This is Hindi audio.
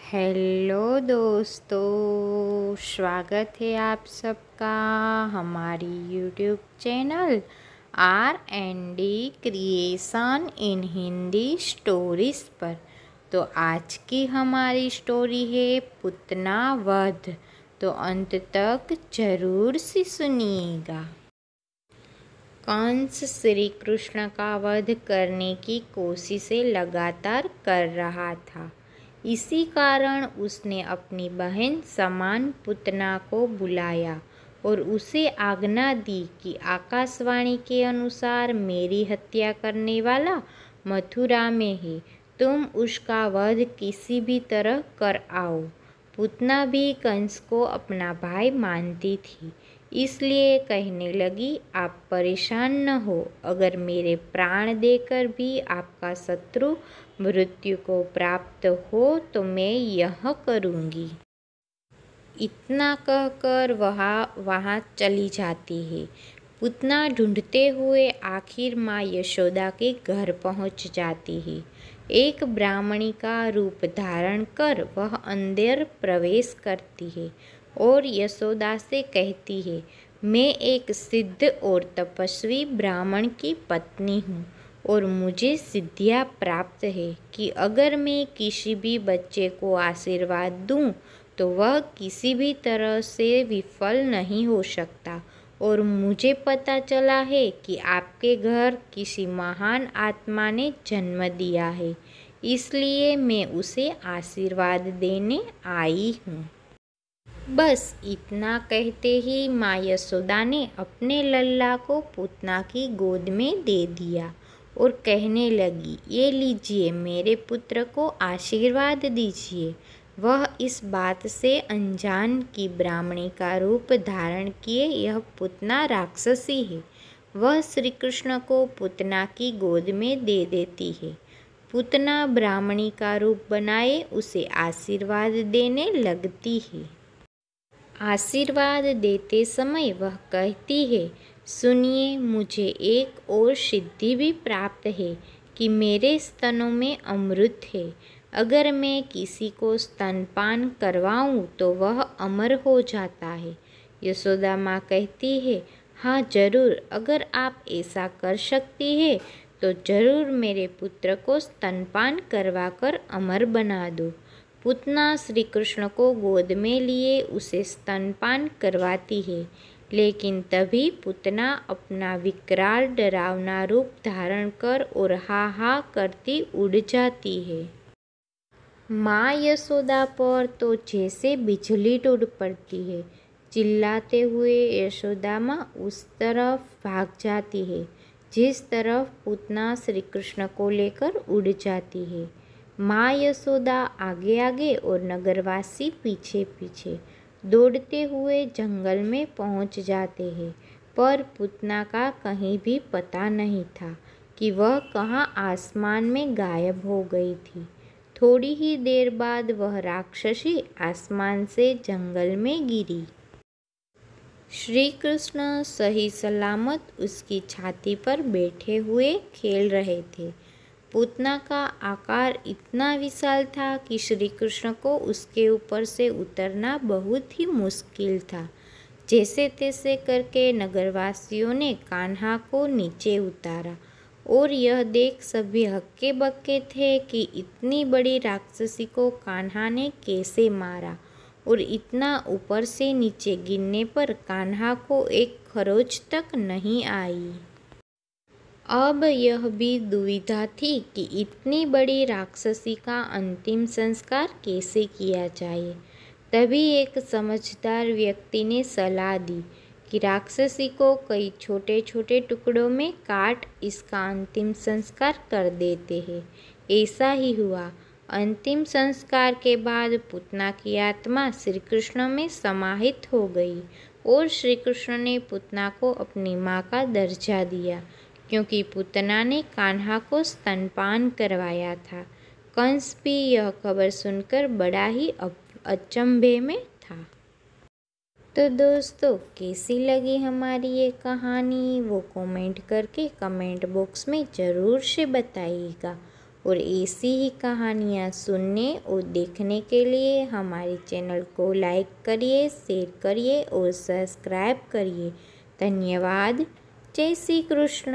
हेलो दोस्तों, स्वागत है आप सबका हमारी यूट्यूब चैनल R&D क्रिएशन इन हिंदी स्टोरीज़ पर। तो आज की हमारी स्टोरी है पूतना वध। तो अंत तक जरूर से सुनिएगा। कंस श्री कृष्ण का वध करने की कोशिशें लगातार कर रहा था। इसी कारण उसने अपनी बहन समान पूतना को बुलाया और उसे आज्ञा दी कि आकाशवाणी के अनुसार मेरी हत्या करने वाला मथुरा में है। तुम उसका वध किसी भी तरह कर आओ। पूतना भी कंस को अपना भाई मानती थी, इसलिए कहने लगी, आप परेशान न हो। अगर मेरे प्राण देकर भी आपका शत्रु मृत्यु को प्राप्त हो तो मैं यह करूँगी। इतना कहकर वहाँ चली जाती है। पूतना ढूंढते हुए आखिर माँ यशोदा के घर पहुँच जाती है। एक ब्राह्मणी का रूप धारण कर वह अंदर प्रवेश करती है और यशोदा से कहती है, मैं एक सिद्ध और तपस्वी ब्राह्मण की पत्नी हूँ और मुझे सिद्धियाँ प्राप्त है कि अगर मैं किसी भी बच्चे को आशीर्वाद दूँ तो वह किसी भी तरह से विफल नहीं हो सकता। और मुझे पता चला है कि आपके घर किसी महान आत्मा ने जन्म दिया है, इसलिए मैं उसे आशीर्वाद देने आई हूँ। बस इतना कहते ही माँ यशोदा ने अपने लल्ला को पूतना की गोद में दे दिया और कहने लगी, ये लीजिए, मेरे पुत्र को आशीर्वाद दीजिए। वह इस बात से अनजान कि ब्राह्मणी का रूप धारण किए यह पूतना राक्षसी है। वह श्री कृष्ण को पूतना की गोद में दे देती है। पूतना ब्राह्मणी का रूप बनाए उसे आशीर्वाद देने लगती है। आशीर्वाद देते समय वह कहती है, सुनिए, मुझे एक और सिद्धि भी प्राप्त है कि मेरे स्तनों में अमृत है। अगर मैं किसी को स्तनपान करवाऊं तो वह अमर हो जाता है। यशोदा माँ कहती है, हाँ जरूर, अगर आप ऐसा कर सकती है तो जरूर मेरे पुत्र को स्तनपान करवाकर अमर बना दो। पूतना श्री कृष्ण को गोद में लिए उसे स्तनपान करवाती है, लेकिन तभी पूतना अपना विकराल डरावना रूप धारण कर और हा हा करती उड़ जाती है। माँ यशोदा पर तो जैसे बिजली टूट पड़ती है। चिल्लाते हुए यशोदा माँ उस तरफ भाग जाती है जिस तरफ पूतना श्री कृष्ण को लेकर उड़ जाती है। माँ यशोदा आगे आगे और नगरवासी पीछे पीछे दौड़ते हुए जंगल में पहुँच जाते हैं, पर पूतना का कहीं भी पता नहीं था कि वह कहाँ आसमान में गायब हो गई थी। थोड़ी ही देर बाद वह राक्षसी आसमान से जंगल में गिरी। श्री कृष्ण सही सलामत उसकी छाती पर बैठे हुए खेल रहे थे। पूतना का आकार इतना विशाल था कि श्री कृष्ण को उसके ऊपर से उतरना बहुत ही मुश्किल था। जैसे तैसे करके नगरवासियों ने कान्हा को नीचे उतारा और यह देख सभी हक्के बक्के थे कि इतनी बड़ी राक्षसी को कान्हा ने कैसे मारा और इतना ऊपर से नीचे गिरने पर कान्हा को एक खरोच तक नहीं आई। अब यह भी दुविधा थी कि इतनी बड़ी राक्षसी का अंतिम संस्कार कैसे किया जाए। तभी एक समझदार व्यक्ति ने सलाह दी कि राक्षसी को कई छोटे छोटे टुकड़ों में काट इसका अंतिम संस्कार कर देते हैं। ऐसा ही हुआ। अंतिम संस्कार के बाद पूतना की आत्मा श्री कृष्ण में समाहित हो गई और श्री कृष्ण ने पूतना को अपनी माँ का दर्जा दिया, क्योंकि पूतना ने कान्हा को स्तनपान करवाया था। कंस भी यह खबर सुनकर बड़ा ही अचंभे में था। तो दोस्तों, कैसी लगी हमारी ये कहानी वो कमेंट करके कमेंट बॉक्स में ज़रूर से बताइएगा। और ऐसी ही कहानियाँ सुनने और देखने के लिए हमारे चैनल को लाइक करिए, शेयर करिए और सब्सक्राइब करिए। धन्यवाद। जय श्री कृष्ण।